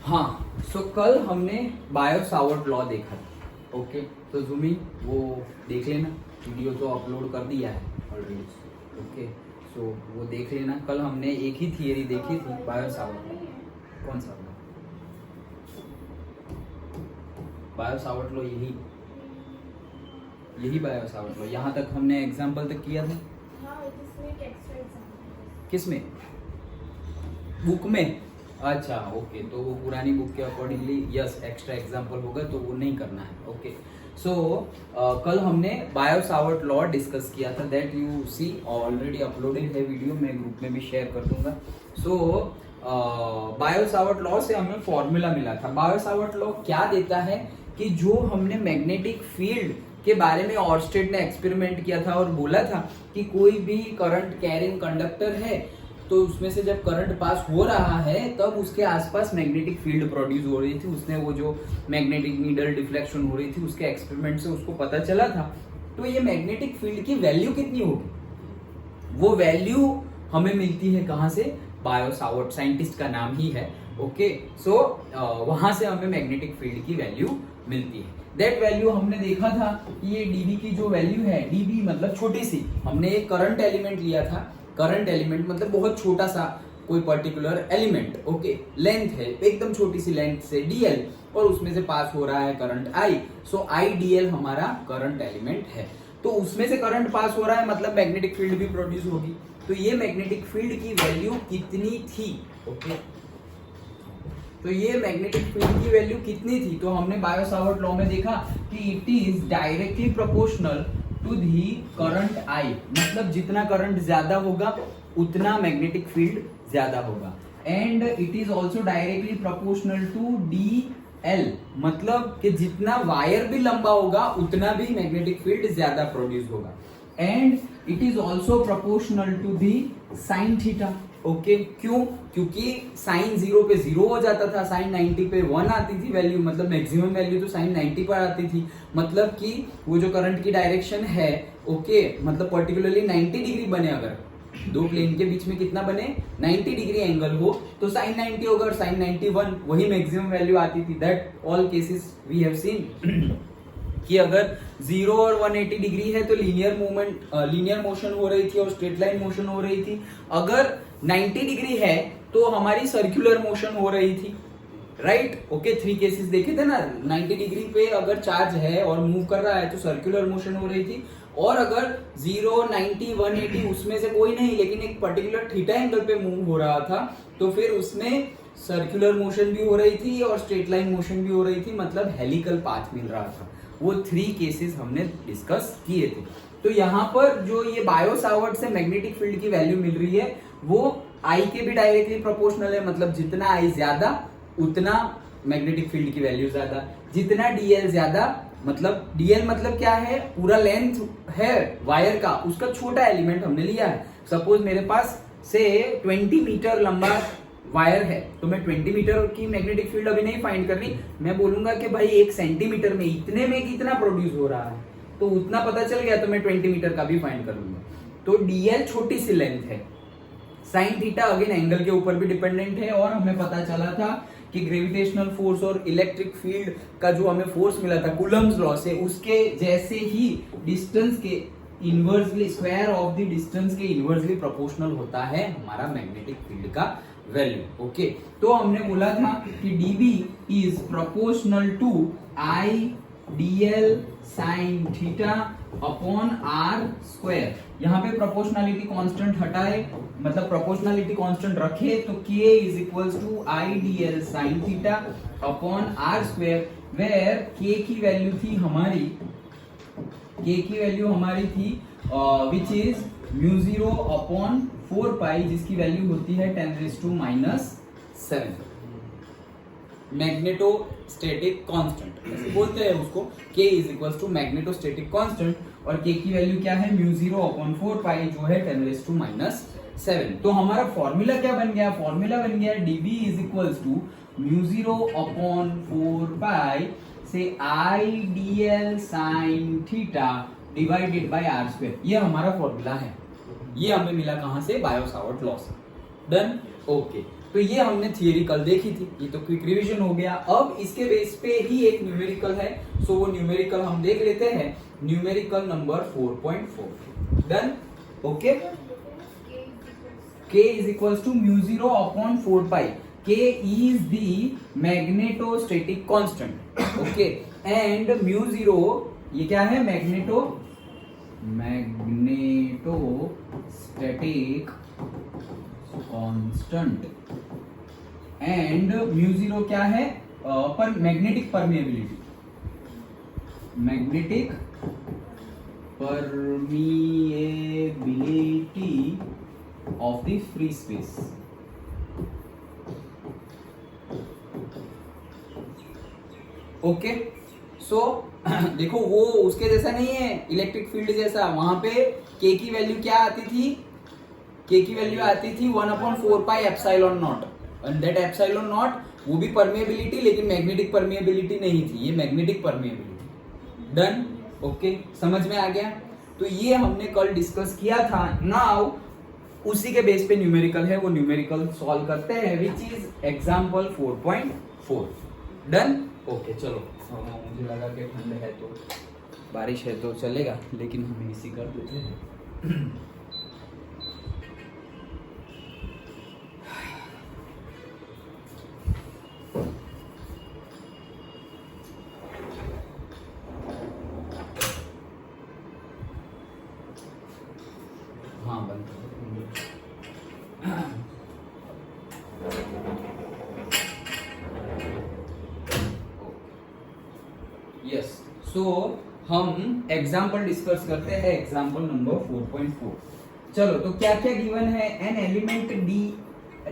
हाँ, कल हमने बायो सावर्ट लॉ देखा था। ओके, तो जूमी वो देख लेना, वीडियो तो अपलोड कर दिया है ऑलरेडी। ओके, वो देख लेना। कल हमने एक ही थियरी देखी थी, बायो सावर्ट। कौन सा लॉ? बायो सावर्ट लॉ, यही बायो सावर्ट लॉ। यहाँ तक हमने एग्जाम्पल तक किया था। किसमें? बुक में? अच्छा, ओके, तो वो पुरानी बुक के अकॉर्डिंगली यस एक्स्ट्रा एग्जांपल होगा, तो वो नहीं करना है। ओके, कल हमने बायो सावर्ट लॉ डिस्कस किया था, that you see already uploaded है वीडियो, मैं ग्रुप में भी शेयर कर दूंगा। बायो सावर्ट लॉ से हमें फॉर्मूला मिला था। बायो सावर्ट लॉ क्या देता है कि जो हमने मैग्नेटिक फील्ड के बारे में ऑर्स्टेड ने एक्सपेरिमेंट किया था और बोला था कि कोई भी करंट कैरिंग कंडक्टर है तो उसमें से जब करंट पास हो रहा है तब उसके आसपास मैग्नेटिक फील्ड प्रोड्यूस हो रही थी। उसने वो जो मैग्नेटिक नीडल डिफ्लेक्शन हो रही थी उसके एक्सपेरिमेंट से उसको पता चला था। तो ये मैग्नेटिक फील्ड की वैल्यू कितनी होगी, वो वैल्यू हमें मिलती है कहां से? बायो सावर्ट, साइंटिस्ट का नाम ही है। ओके, वहां से हमें मैग्नेटिक फील्ड की वैल्यू मिलती है। दैट वैल्यू हमने देखा था कि ये डीबी की जो वैल्यू है, डीबी मतलब छोटी सी, हमने एक करंट एलिमेंट लिया था। करंट एलिमेंट मतलब बहुत छोटा सा कोई पर्टिकुलर एलिमेंट। ओके, लेंथ है एकदम छोटी सी लेंथ से डीएल, और उसमें से पास हो रहा है करंट आई। आई डीएल हमारा करंट एलिमेंट है। तो उसमें से करंट पास हो रहा है मतलब मैग्नेटिक फील्ड भी प्रोड्यूस होगी। तो ये मैग्नेटिक फील्ड की वैल्यू कितनी थी? ओके, तो ये मैग्नेटिक फील्ड की वैल्यू कितनी थी? तो हमने बायो सावर्ट लॉ में देखा कि it is directly proportional to the current I, मतलब जितना करंट ज्यादा होगा उतना मैग्नेटिक फील्ड ज्यादा होगा। And it is also directly proportional to d L, मतलब कि जितना वायर भी लंबा होगा उतना भी मैग्नेटिक फील्ड ज्यादा प्रोड्यूस होगा। And it is also proportional to the sine theta. Okay, क्यों? क्योंकि साइन 0 पे 0 हो जाता था, साइन 90 पे 1 आती थी वैल्यू, मतलब मैक्सिमम वैल्यू तो साइन 90 पर आती थी। मतलब कि वो जो करंट की डायरेक्शन है, ओके, मतलब पर्टिकुलरली 90 डिग्री बने, अगर दो प्लेन के बीच में कितना बने 90 डिग्री एंगल हो तो साइन 90 होगा, और साइन 91 वही मैक्सिमम वैल्यू आती थी। That all cases we have seen कि अगर 0 और 180 डिग्री है तो लीनियर मूवमेंट, लीनियर मोशन हो रही थी और स्ट्रेट लाइन मोशन हो रही थी। अगर 90 डिग्री है तो हमारी सर्कुलर मोशन हो रही थी, राइट? ओके, 3 केसेस देखे थे ना। 90 डिग्री पे अगर चार्ज है और मूव कर रहा है तो सर्कुलर मोशन हो रही थी, और अगर 0, 90, 180 उसमें से कोई नहीं लेकिन एक पर्टिकुलर थीटा एंगल पे मूव हो रहा था तो फिर उसमें सर्कुलर मोशन भी हो रही थी और स्ट्रेट लाइन मोशन भी हो रही थी, मतलब हेलिकल पाथ मिल रहा था। वो 3 केसेस हमने डिस्कस किए थे। तो यहाँ पर जो ये बायो सावर्ट से मैग्नेटिक फील्ड की वैल्यू मिल रही है वो आई के भी डायरेक्टली प्रोपोर्शनल है, मतलब जितना आई ज्यादा उतना मैग्नेटिक फील्ड की वैल्यू ज्यादा। जितना डीएल ज्यादा, मतलब डीएल मतलब क्या है? पूरा लेंथ है वायर का, उसका छोटा एलिमेंट हमने लिया है। सपोज मेरे पास से 20 मीटर लंबा वायर है तो मैं 20 मीटर की मैग्नेटिक फील्ड अभी नहीं फाइंड कर रही, मैं बोलूंगा कि भाई 1 सेंटीमीटर में इतने में कितना प्रोड्यूस हो रहा है, तो उतना पता चल गया तो मैं 20 मीटर का भी फाइंड कर लूंगा। तो डीएल छोटी सी लेंथ है। साइन थीटा अगेन एंगल के ऊपर भी डिपेंडेंट है, और हमें पता चला था कि ग्रेविटेशनल फोर्स और इलेक्ट्रिक फील्ड का जो हमें फोर्स मिला था कूलम्स लॉ से, उसके जैसे ही डिस्टेंस के inversely, square of the distance के इनवर्सली प्रोपोर्शनल होता है हमारा मैग्नेटिक फील्ड का वैल्यू। ओके, तो हमने बोला था कि dB is proportional to I DL sine theta upon r square. यहाँ पे प्रोपोर्शनलिटी कांस्टेंट हटाए, मतलब प्रोपोर्शनलिटी कांस्टेंट रखे तो k is equals to I DL sine theta upon r square, where k की वैल्यू थी हमारी, which is mu 0 upon 4 pi, जिसकी वैल्यू होती है 10⁻⁷ मैग्नेटोस्टैटिक कांस्टेंट बोलते हैं उसको। k is equals to magnetostatic constant, और k की वैल्यू क्या है? म्यू 0 अपॉन 4 पाई जो है 10⁻⁷। तो हमारा फॉर्मूला क्या बन गया? फॉर्मूला बन गया dB is equals to mu 0 upon 4 pi से I DL sine theta divided by r square. ये हमारा फॉर्मूला है, ये हमें मिला कहां से? बायो सावर्ट लॉ से। डन? ओके, तो ये हमने थियरी कल देखी थी, ये तो क्विक रिवीजन हो गया। अब इसके बेस पे ही एक न्यूमेरिकल है, सो वो न्यूमेरिकल हम देख लेते हैं। Numerical number 4.4 done. Okay, k is equals to mu 0 upon 4 pi. K is the magnetostatic constant. Okay, and mu 0 ये क्या है? magnetostatic constant. And mu 0 क्या है? पर magnetic permeability. Magnetic permeability of the free space. Okay, so देखो वो उसके जैसा नहीं है, इलेक्ट्रिक फील्ड जैसा। वहां पे k की वैल्यू क्या आती थी? k की वैल्यू आती थी 1/4 pi epsilon not, and that epsilon not वो भी परमेबिलिटी, लेकिन मैग्नेटिक परमेबिलिटी नहीं थी, ये मैग्नेटिक परमेबिलिटी। डन। ओके, समझ में आ गया? तो ये हमने कल डिस्कस किया था। नाउ उसी के बेस पे न्यूमेरिकल है, वो न्यूमेरिकल सॉल्व करते हैं, which is example 4.4। Done. Okay, चलो। मुझे लगा कि ठंड है तो बारिश है तो चलेगा, लेकिन हम इसी कर देते हैं। हाँ, बंद कर। यस, सो हम एग्जाम्पल डिस्कस करते हैं, एग्जाम्पल नंबर 4.4। चलो, तो क्या क्या गिवन है? An element d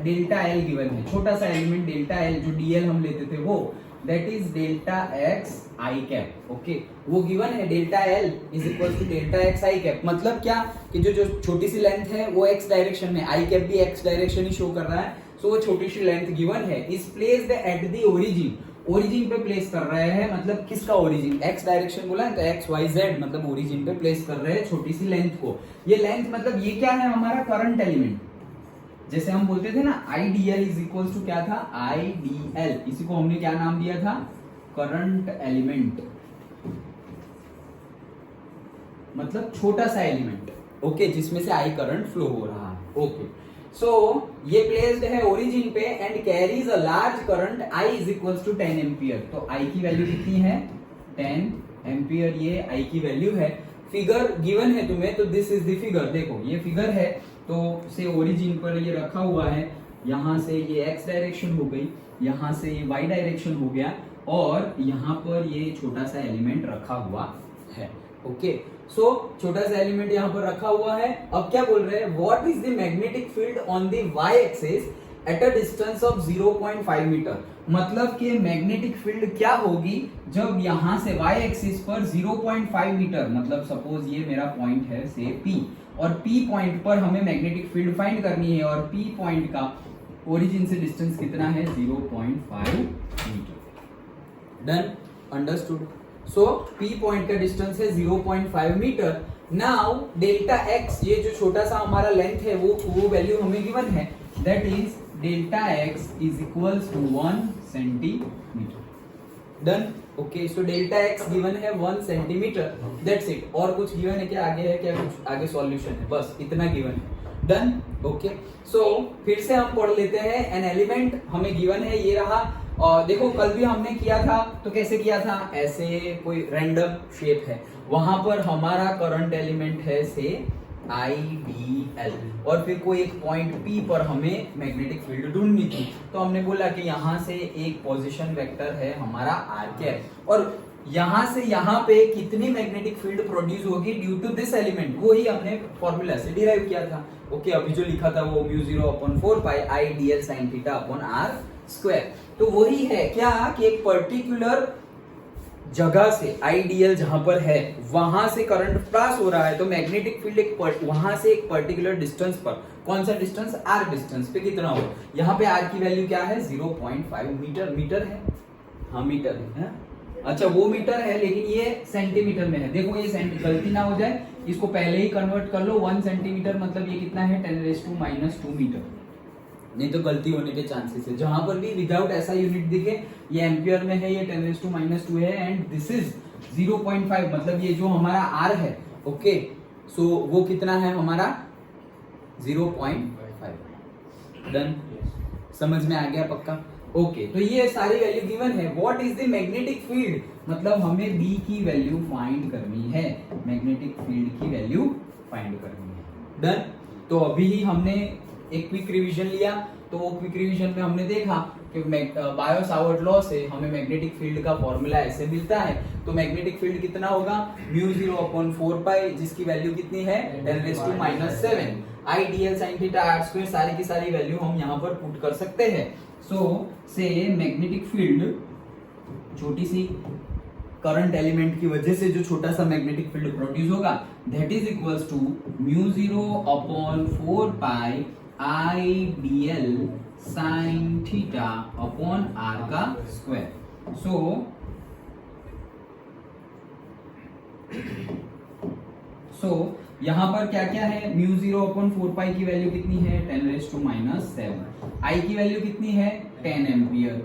delta l given है, छोटा सा एलिमेंट डेल्टा एल, जो डीएल हम लेते थे वो, that is delta x i cap. Okay, वो गिवन है delta l is equal to delta x i cap. मतलब क्या कि जो छोटी सी लेंथ है वो एक्स डायरेक्शन में, आई कैप भी एक्स डायरेक्शन ही शो कर रहा है, सो वो छोटी सी लेंथ गिवन है। Is placed at the origin, origin पे प्लेस कर रहे हैं। मतलब किसका ओरिजिन? एक्स डायरेक्शन बोला है तो एक्स वाई जेड, मतलब ओरिजिन पे प्लेस कर रहे हैं छोटी सी लेंथ को। ये लेंथ मतलब ये क्या है? हमारा करंट एलिमेंट। जैसे हम बोलते थे ना आईडीएल इज इक्वल टू क्या था? आईडीएल। इसी को हमने क्या नाम दिया था? करंट एलिमेंट, मतलब छोटा सा एलिमेंट। ओके, जिसमें से आई करंट फ्लो हो रहा है। ओके, सो ये प्लेस्ड है ओरिजिन पे and carries a large current I is equal to 10 ampere. तो आई की वैल्यू कितनी है? 10 एम्पियर, ये आई की वैल्यू है। फिगर गिवन है तुम्हें, तो दिस इज द फिगर। देखो ये फिगर है, तो से ओरिजिन पर ये रखा हुआ है, यहाँ से ये एक्स डायरेक्शन हो गई, यहाँ से ये वाई डायरेक्शन हो गया, और यहाँ पर ये छोटा सा एलिमेंट रखा हुआ है। ओके, सो छोटा सा एलिमेंट यहाँ पर रखा हुआ है। अब क्या बोल रहे हैं? What is the magnetic field on the y axis at a distance of 0.5 metre. मतलब कि मैग्नेटिक फील्ड क्या होगी जब यहाँ से y एक्सिस पर 0.5 मीटर, मतलब सपोज ये मेरा पॉइंट है से P, और P पॉइंट पर हमें मैग्नेटिक फील्ड फाइंड करनी है, और P पॉइंट का ओरिजिन से डिस्टेंस कितना है? 0.5 metre. Done, understood. So P point का डिस्टेंस है 0.5 मीटर। नाउ डेल्टा x, ये जो छोटा सा हमारा लेंथ है वो वैल्यू हमें गिवन है, that is delta x is equals to 1 centimetre. Done. Okay, so delta x given है 1 सेंटीमीटर, दैट्स इट। और कुछ गिवन है क्या? आगे है क्या कुछ? आगे सॉल्यूशन है, बस इतना गिवन है। डन। ओके, सो फिर से हम पढ़ लेते हैं। एन एलिमेंट हमें गिवन है, ये रहा। और देखो कल भी हमने किया था, तो कैसे किया था? ऐसे कोई रैंडम शेप है, वहां पर हमारा करंट एलिमेंट है से IDL, और फिर कोई एक पॉइंट P पर हमें मैग्नेटिक फील्ड ढूंढनी थी। तो हमने बोला कि यहाँ से एक पोजीशन वेक्टर है हमारा r कैप, और यहाँ से यहाँ पे कितनी मैग्नेटिक फील्ड प्रोड्यूस होगी ड्यू टू दिस एलिमेंट, वो ही हमने फॉर्मूला से डिराइव किया था। ओके, अभी जो लिखा था वो μ0/4 पाई IDL sin theta upon r square. तो वही है क्या कि एक पर्टिकुलर जगह से आईडीएल जहां पर है वहां से करंट पास हो रहा है, तो मैग्नेटिक फील्ड वहां से एक पर्टिकुलर डिस्टेंस पर, कौन सा डिस्टेंस? आर डिस्टेंस पे कितना हो? यहाँ पे आर की वैल्यू क्या है? 0.5 मीटर। मीटर है, हाँ मीटर है। अच्छा वो मीटर है, लेकिन ये सेंटीमीटर में है। देखो ये गलती ना हो जाए, इसको पहले ही कन्वर्ट कर लो। 1 सेंटीमीटर मतलब ये कितना है? 10⁻⁻² मीटर। नहीं तो गलती होने के चांसेस है। जहां पर भी विदाउट ऐसा यूनिट दिखे, ये एम्पियर में है, ये 10⁻⁻2 है एंड दिस इज 0.5, मतलब ये जो हमारा आर है, ओके, सो वो कितना है हमारा 0.5। डन, समझ में आ गया पक्का? ओके, तो ये सारी वैल्यू गिवन है। What is the magnetic field, मतलब हमें बी की वैल्यू फाइंड करनी है, मैग्नेटिक फील्ड की वैल्यू फाइंड करनी है। डन, तो अभी ही हमने एक क्विक रिवीजन लिया, तो वो क्विक रिवीजन में हमने देखा कि बायो सावर्ट लॉ से हमें मैग्नेटिक फील्ड का फॉर्मूला ऐसे मिलता है। तो मैग्नेटिक फील्ड कितना होगा, μ0/4π, जिसकी वैल्यू कितनी है 10⁻⁻7। I dl sin theta r square, सारी की सारी वैल्यू हम यहाँ पर पुट कर सकते हैं। सो से मैग्नेटिक फील्ड, छोटी सी करंट एलिमेंट की वजह से जो छोटा सा मैग्नेटिक फील्ड प्रोड्यूस होगा, that is equals to μ0/4π I dl sin theta upon r का स्क्वायर। सो यहाँ पर क्या क्या है, μ0/4π की वैल्यू कितनी है 10⁻⁷, I की वैल्यू कितनी है 10 एम्पियर,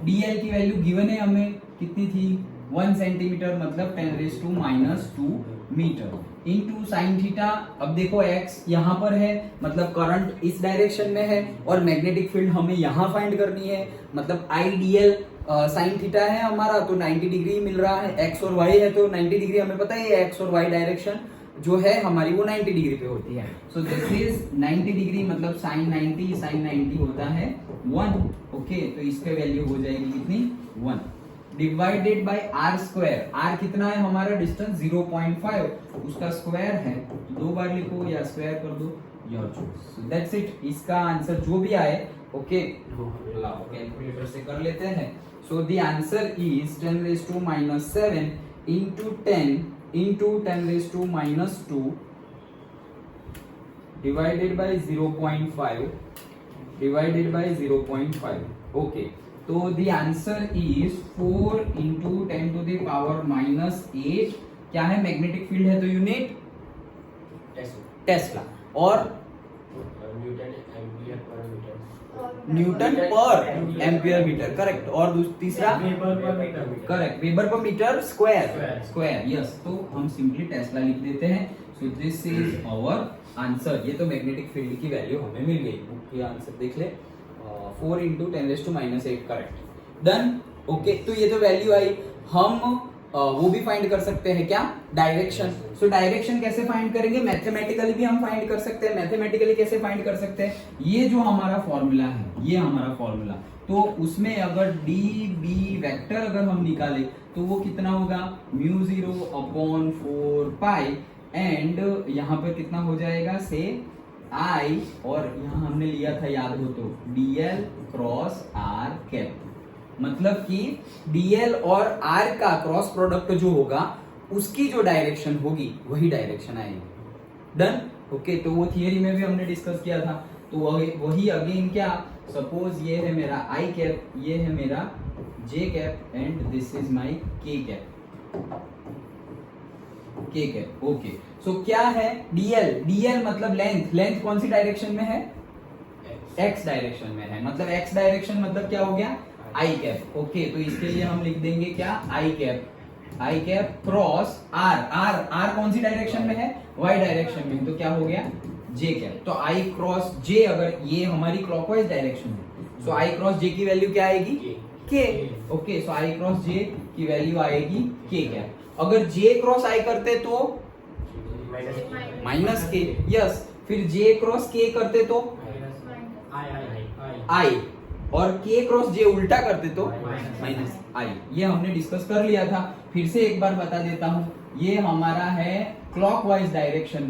dl की वैल्यू गिवन है हमें कितनी थी 1 सेंटीमीटर, मतलब 10⁻² मीटर, इनटू साइन थीटा। अब देखो x यहाँ पर है, मतलब करंट इस डायरेक्शन में है और मैग्नेटिक फील्ड हमें यहाँ फाइंड करनी है, मतलब I dl साइन थीटा है हमारा, तो 90 डिग्री मिल रहा है, x और y है तो 90 डिग्री हमें पता है, x और y डायरेक्शन जो है हमारी वो 90 डिग्री पे होती है। सो दिस इज 90 डिग्री, मतलब साइन 90 होता है 1, ओके, तो इसका वैल्यू हो जाएगी कितनी 1 divided by r square. R कितना है हमारा डिस्टेंस 0.5, उसका स्क्वायर है, तो 2 बार लिखो या स्क्वायर कर दो, your choice. So that's it, इसका आंसर जो भी आए, ओके, कैलकुलेटर से कर लेते हैं। So the answer is 10⁻⁷ into 10 into 10⁻² divided by 0.5 divided by 0.5, okay, तो the answer is 4 into 10 to the power -8। क्या है, मैग्नेटिक फील्ड है तो यूनिट टेस्ला, और न्यूटन पर एम्पियर मीटर, करेक्ट, और तीसरा करेक्ट वेबर पर मीटर स्क्वायर, यस, तो हम सिंपली टेस्ला लिख देते हैं। So this is our answer. ये तो मैग्नेटिक फील्ड की वैल्यू हमें मिल गई, ये आंसर देख ले, 4 into 10⁻⁸, करेक्ट, डन, ओके। तो ये तो वैल्यू आई, हम वो भी फाइंड कर सकते हैं क्या, डायरेक्शन। सो डायरेक्शन कैसे फाइंड करेंगे, मैथमेटिकली भी हम फाइंड कर सकते हैं। मैथमेटिकली कैसे फाइंड कर सकते हैं, ये जो हमारा फॉर्मूला है, ये हमारा फॉर्मूला, तो उसमें अगर डी बी वेक्टर अगर हम निकाले तो वो कितना होगा μ0/4π, एंड यहाँ पर कितना हो जाएगा से I, और यहाँ हमने लिया था याद हो तो dl क्रॉस r कैप, मतलब कि dl और r का क्रॉस प्रोडक्ट जो होगा उसकी जो डायरेक्शन होगी वही डायरेक्शन आएगी। डन, ओके, तो वो थियरी में भी हमने डिस्कस किया था, तो वही अगेन क्या, सपोज ये है मेरा I कैप, ये है मेरा j cap and this is my k cap, okay. So क्या है dl मतलब लेंथ कौन सी डायरेक्शन में है, x डायरेक्शन में है, मतलब x डायरेक्शन मतलब क्या हो गया I कैप, ओके, तो इसके लिए हम लिख देंगे क्या I कैप क्रॉस r कौन सी डायरेक्शन में है, y डायरेक्शन में, तो क्या हो गया j कैप। तो I क्रॉस j, अगर ये हमारी क्लॉकवाइज डायरेक्शन है, सो I क्रॉस j की वैल्यू क्या आएगी k, okay, so I cross j की वैल्यू आएगी k कैप। अगर j क्रॉस I करते तो माइनस के, यस, फिर j क्रॉस k करते तो I, और k क्रॉस j उल्टा करते तो माइनस I। ये हमने डिस्कस कर लिया था, फिर से एक बार बता देता हूँ, ये हमारा है क्लॉकवाइज डायरेक्शन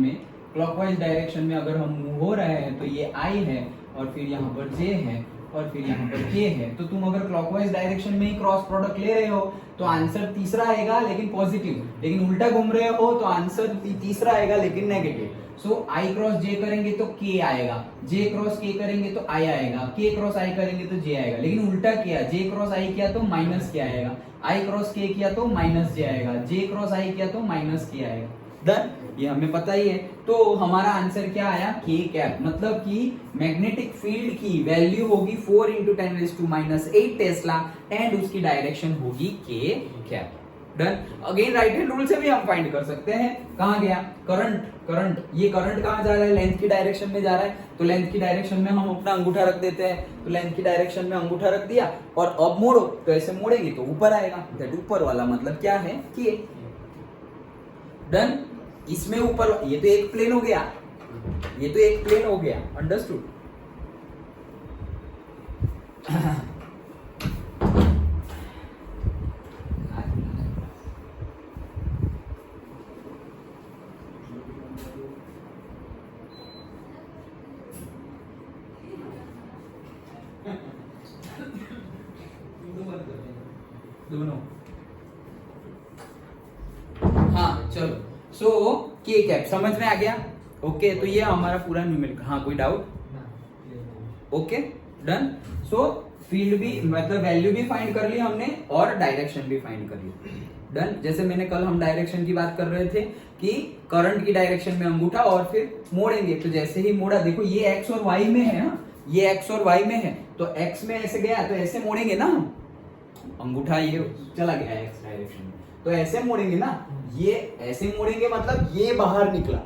में अगर हम मूव हो रहे हैं तो ये I है, और फिर यहाँ पर j है, और फिर यहाँ पर k है। तो तुम अगर क्लॉकवाइज डायरेक्शन में ही क्रॉस प्रोडक्ट ले रहे हो तो आंसर तीसरा आएगा लेकिन पॉजिटिव, लेकिन उल्टा घूम रहे हो तो आंसर तीसरा आएगा लेकिन negative. So I cross j करेंगे तो k आएगा, j क्रॉस k करेंगे तो I आएगा, k क्रॉस I करेंगे तो j आएगा, लेकिन उल्टा किया, j क्रॉस I किया तो माइनस k आएगा, I क्रॉस k किया तो माइनस j आएगा, j क्रॉस I किया तो माइनस k आएगा। डन, ये हमें पता ही है। तो हमारा आंसर क्या आया, के कैप, मतलब कि मैग्नेटिक फील्ड की वैल्यू होगी 4 × 10⁻⁻8 टेस्ला एंड उसकी डायरेक्शन होगी के cap. Done. Again right hand rule से भी हम फाइंड कर सकते हैं। कहां गया करंट, ये करंट कहां जा रहा है, लेंथ की डायरेक्शन में जा रहा है, तो लेंथ की डायरेक्शन में हम अपना अंगूठा रख देते हैं, तो लेंथ की डायरेक्शन में अंगूठा रख दिया और अब मोड़ो, तो ऐसे मोड़ेंगे तो ऊपर आएगा, दैट ऊपर वाला मतलब क्या है, के। डन। इसमें ऊपर, ये तो एक प्लेन हो गया, ये तो एक प्लेन हो गया, अंडरस्टूड। दोनों, हाँ चलो। सो के कैप समझ में आ गया। ओके, तो ये हमारा पूरा न्यूमेरिकल। हाँ, कोई डाउट? Okay, done. सो फील्ड भी मतलब वैल्यू भी फाइंड कर ली हमने और डायरेक्शन भी फाइंड कर ली। डन। जैसे मैंने कल हम डायरेक्शन की बात कर रहे थे कि करंट की डायरेक्शन में अंगूठा और फिर मोड़ेंगे, तो जैसे ही मोड़ा, देखो ये एक्स और वाई में है, ये एक्स और वाई में है, तो एक्स में ऐसे गया तो ऐसे मोड़ेंगे ना हम, अंगूठा ये चला गया एक्स डायरेक्शन में, तो ऐसे मोड़ेंगे ना, ये ऐसे मोड़ेंगे मतलब ये बाहर निकला,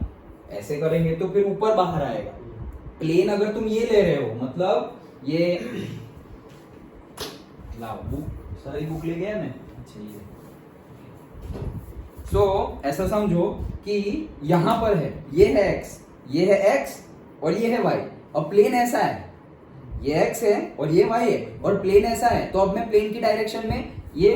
ऐसे करेंगे तो फिर ऊपर बाहर आएगा। प्लेन अगर तुम ये ले रहे हो, मतलब ये लाओ बुक, सारी बुक ले गया मैं। अच्छा, सो ऐसा समझो कि यहां पर है, ये है एक्स, ये है एक्स और ये है वाई, और प्लेन ऐसा है, ये एक्स है और ये वाई है और प्लेन ऐसा है, तो अब मैं प्लेन की डायरेक्शन में, ये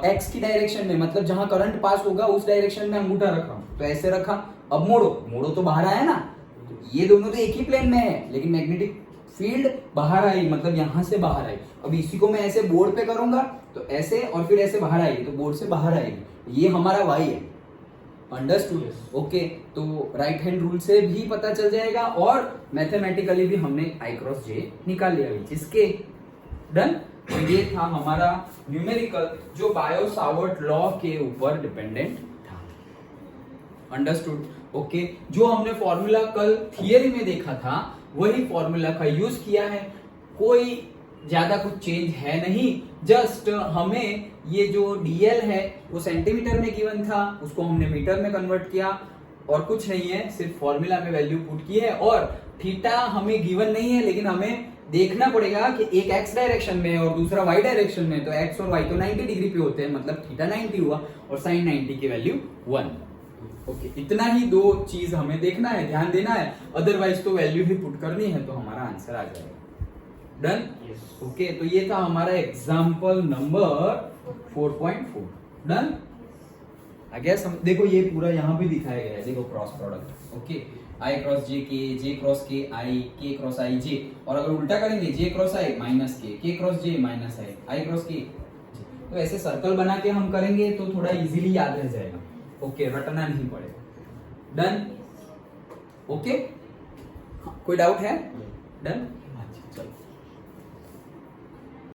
एक्स की डायरेक्शन में, मतलब जहां करंट पास होगा उस डायरेक्शन में अंगूठा रखा हूं, तो ऐसे रखा। अब मोड़ो तो बाहर आया ना, तो ये दोनों तो एक ही प्लेन में है, लेकिन मैग्नेटिक फील्ड बाहर आई, मतलब यहां से बाहर आई। अब इसी को मैं ऐसे बोर्ड पे करूंगा तो ऐसे, और फिर ऐसे बाहर आएगी, तो बोर्ड से बाहर आएगी, ये हमारा वाई है। अंडरस्टूड? ओके, तो राइट हैंड रूल से भी पता चल जाएगा और मैथमेटिकली भी हमने आई क्रॉस जे निकाल लिया, जिसके डन। तो ये था हमारा न्यूमेरिकल जो बायो सावर्ट लॉ के ऊपर डिपेंडेंट था। अंडरस्टूड? ओके, जो हमने फॉर्मूला कल थियरी में देखा था वही फॉर्मूला का यूज किया है, कोई ज्यादा कुछ चेंज है नहीं, जस्ट हमें ये जो डीएल है वो सेंटीमीटर में गिवन था, उसको हमने मीटर में कन्वर्ट किया और कुछ नहीं है, सिर्फ फॉर्मूला में वैल्यू पुट की है। और थीटा हमें गिवन नहीं है, लेकिन हमें देखना पड़ेगा कि एक एक्स डायरेक्शन में और दूसरा वाई डायरेक्शन में, तो एक्स और वाई तो 90 डिग्री पे होते हैं, मतलब थीटा 90 हुआ और साइन 90 की वैल्यू 1। ओके, इतना ही दो चीज हमें देखना है, ध्यान देना है, अदरवाइज तो वैल्यू भी पुट करनी है, तो हमारा आंसर आ जाएगा। डन? ओके, तो ये था हमारा example number 4.4। Done? I guess हम देखो ये पूरा यहाँ भी दिखाया गया है, देखो क्रॉस प्रोडक्ट। ओके, आई क्रॉस जे क्रॉस के आई, के क्रॉस आई जे, और अगर उल्टा करेंगे जे क्रॉस आई माइनस के क्रॉस जे माइनस आई क्रॉस के, तो ऐसे सर्कल बना के हम करेंगे तो थोड़ा इजीली याद रह जाएगा। ओके, रटना नहीं पड़ेगा। डन? ओके, कोई डाउट है? डन?